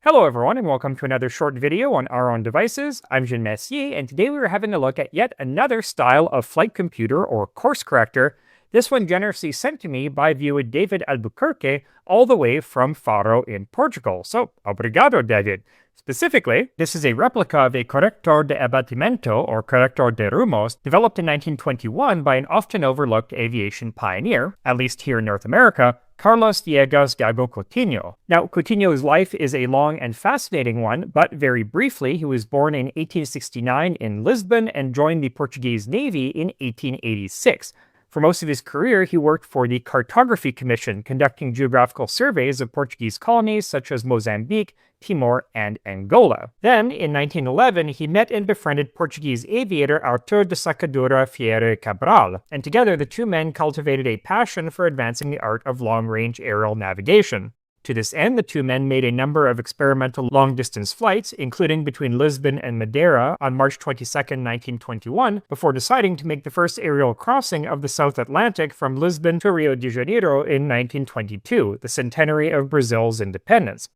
Hello everyone and welcome to another short video on our own devices. I'm Jean Messier and today we are having a look at yet another style of flight computer or course corrector. This one generously sent to me by viewer David Albuquerque all the way from Faro in Portugal. So, obrigado David. Specifically, this is a replica of a Corrector de Abatimento or Corrector de Rumos developed in 1921 by an often overlooked aviation pioneer, at least here in North America, Carlos Diego's Gago Coutinho. Now, Coutinho's life is a long and fascinating one, but very briefly, he was born in 1869 in Lisbon and joined the Portuguese Navy in 1886. For most of his career, he worked for the Cartography Commission, conducting geographical surveys of Portuguese colonies such as Mozambique, Timor, and Angola. Then, in 1911, he met and befriended Portuguese aviator Artur de Sacadura and Cabral, and together the two men cultivated a passion for advancing the art of long-range aerial navigation. To this end, the two men made a number of experimental long-distance flights, including between Lisbon and Madeira on March 22, 1921, before deciding to make the first aerial crossing of the South Atlantic from Lisbon to Rio de Janeiro in 1922, the centenary of Brazil's independence.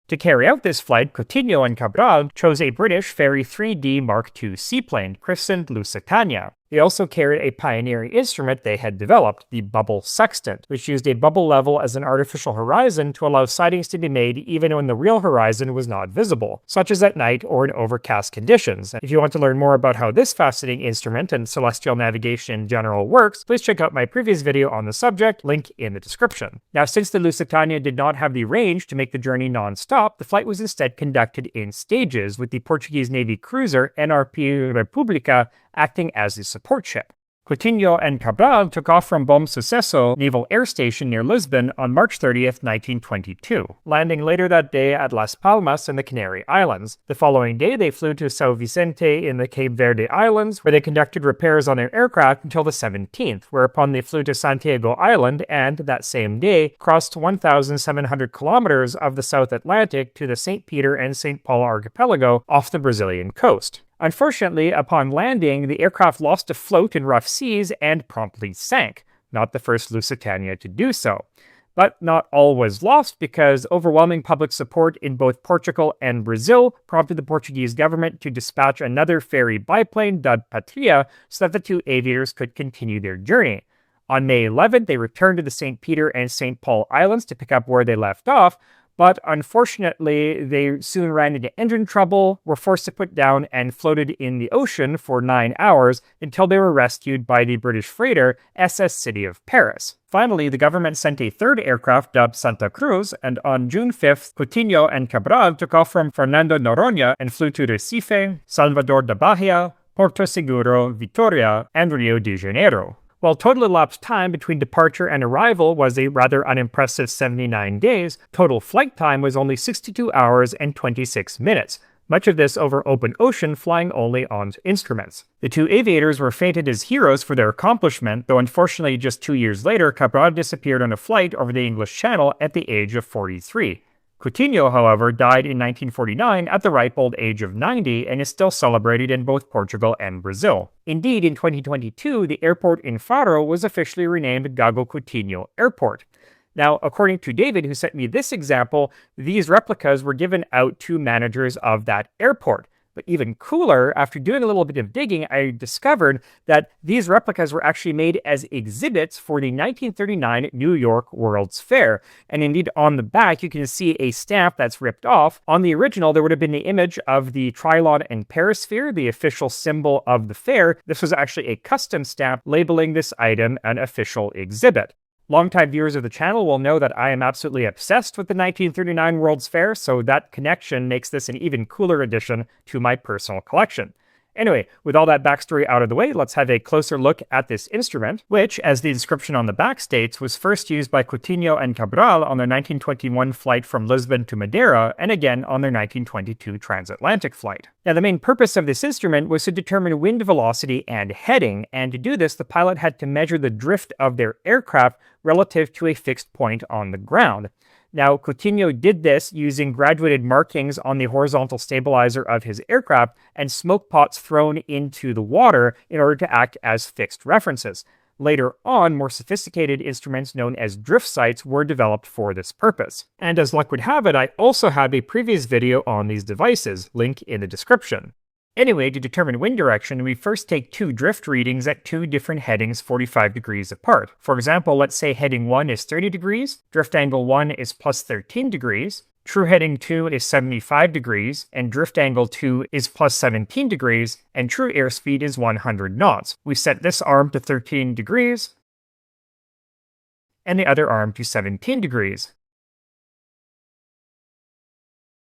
To carry out this flight, Coutinho and Cabral chose a British Fairey 3D Mark II seaplane, christened Lusitania. They also carried a pioneering instrument they had developed, the Bubble Sextant, which used a bubble level as an artificial horizon to allow sightings to be made even when the real horizon was not visible, such as at night or in overcast conditions. If you want to learn more about how this fascinating instrument and celestial navigation in general works, please check out my previous video on the subject, link in the description. Now, since the Lusitania did not have the range to make the journey non-stop, the flight was instead conducted in stages, with the Portuguese Navy cruiser NRP República acting as the support ship. Coutinho and Cabral took off from Bom Sucesso Naval Air Station near Lisbon on March 30th, 1922, landing later that day at Las Palmas in the Canary Islands. The following day, they flew to São Vicente in the Cape Verde Islands, where they conducted repairs on their aircraft until the 17th, whereupon they flew to Santiago Island and, that same day, crossed 1,700 kilometers of the South Atlantic to the St. Peter and St. Paul archipelago off the Brazilian coast. Unfortunately, upon landing, the aircraft lost a float in rough seas and promptly sank, not the first Lusitania to do so. But not all was lost, because overwhelming public support in both Portugal and Brazil prompted the Portuguese government to dispatch another ferry biplane dubbed Patria so that the two aviators could continue their journey. On May 11th, they returned to the St. Peter and St. Paul Islands to pick up where they left off, but unfortunately, they soon ran into engine trouble, were forced to put down, and floated in the ocean for 9 hours until they were rescued by the British freighter SS City of Paris. Finally, the government sent a third aircraft dubbed Santa Cruz, and on June 5th, Coutinho and Cabral took off from Fernando Noronha and flew to Recife, Salvador da Bahia, Porto Seguro, Vitoria, and Rio de Janeiro. While total elapsed time between departure and arrival was a rather unimpressive 79 days, total flight time was only 62 hours and 26 minutes, much of this over open ocean, flying only on instruments. The two aviators were feted as heroes for their accomplishment, though unfortunately just 2 years later, Cabral disappeared on a flight over the English Channel at the age of 43. Coutinho, however, died in 1949 at the ripe old age of 90 and is still celebrated in both Portugal and Brazil. Indeed, in 2022, the airport in Faro was officially renamed Gago Coutinho Airport. Now, according to David, who sent me this example, these replicas were given out to managers of that airport. But even cooler, after doing a little bit of digging, I discovered that these replicas were actually made as exhibits for the 1939 New York World's Fair. And indeed, on the back, you can see a stamp that's ripped off. On the original, there would have been the image of the Trilon and Perisphere, the official symbol of the fair. This was actually a custom stamp labeling this item an official exhibit. Longtime viewers of the channel will know that I am absolutely obsessed with the 1939 World's Fair, so that connection makes this an even cooler addition to my personal collection. Anyway, with all that backstory out of the way, let's have a closer look at this instrument, which, as the description on the back states, was first used by Coutinho and Cabral on their 1921 flight from Lisbon to Madeira, and again on their 1922 transatlantic flight. Now, the main purpose of this instrument was to determine wind velocity and heading, and to do this, the pilot had to measure the drift of their aircraft relative to a fixed point on the ground. Now, Coutinho did this using graduated markings on the horizontal stabilizer of his aircraft and smoke pots thrown into the water in order to act as fixed references. Later on, more sophisticated instruments known as drift sights were developed for this purpose. And as luck would have it, I also have a previous video on these devices, link in the description. Anyway, to determine wind direction, we first take two drift readings at two different headings 45 degrees apart. For example, let's say heading 1 is 30 degrees, drift angle 1 is plus 13 degrees, true heading 2 is 75 degrees, and drift angle 2 is plus 17 degrees, and true airspeed is 100 knots. We set this arm to 13 degrees, and the other arm to 17 degrees.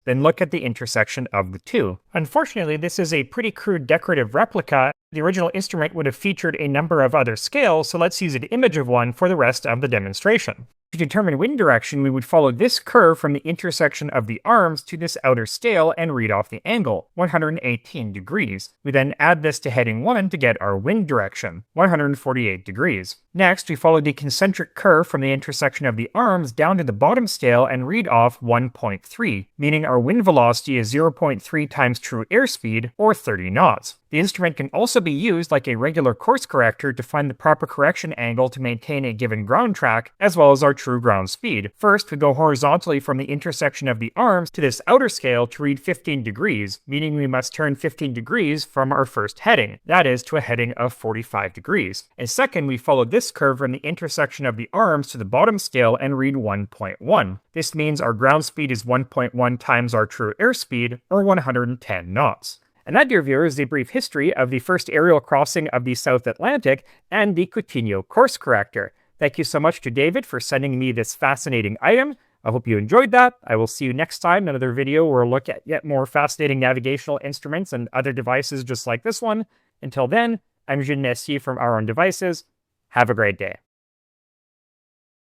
Then look at the intersection of the two. Unfortunately, this is a pretty crude decorative replica. The original instrument would have featured a number of other scales, so let's use an image of one for the rest of the demonstration. To determine wind direction, we would follow this curve from the intersection of the arms to this outer scale and read off the angle, 118 degrees. We then add this to heading 1 to get our wind direction, 148 degrees. Next, we follow the concentric curve from the intersection of the arms down to the bottom scale and read off 1.3, meaning our wind velocity is 0.3 times true airspeed, or 30 knots. The instrument can also be used like a regular course corrector to find the proper correction angle to maintain a given ground track, as well as our true ground speed. First, we go horizontally from the intersection of the arms to this outer scale to read 15 degrees, meaning we must turn 15 degrees from our first heading, that is, to a heading of 45 degrees. And second, we follow this curve from the intersection of the arms to the bottom scale and read 1.1. This means our ground speed is 1.1 times our true airspeed, or 110 knots. And that, dear viewers, is a brief history of the first aerial crossing of the South Atlantic and the Coutinho course corrector. Thank you so much to David for sending me this fascinating item. I hope you enjoyed that. I will see you next time in another video where we'll look at yet more fascinating navigational instruments and other devices just like this one. Until then, I'm Jean Messier from Our Own Devices. Have a great day.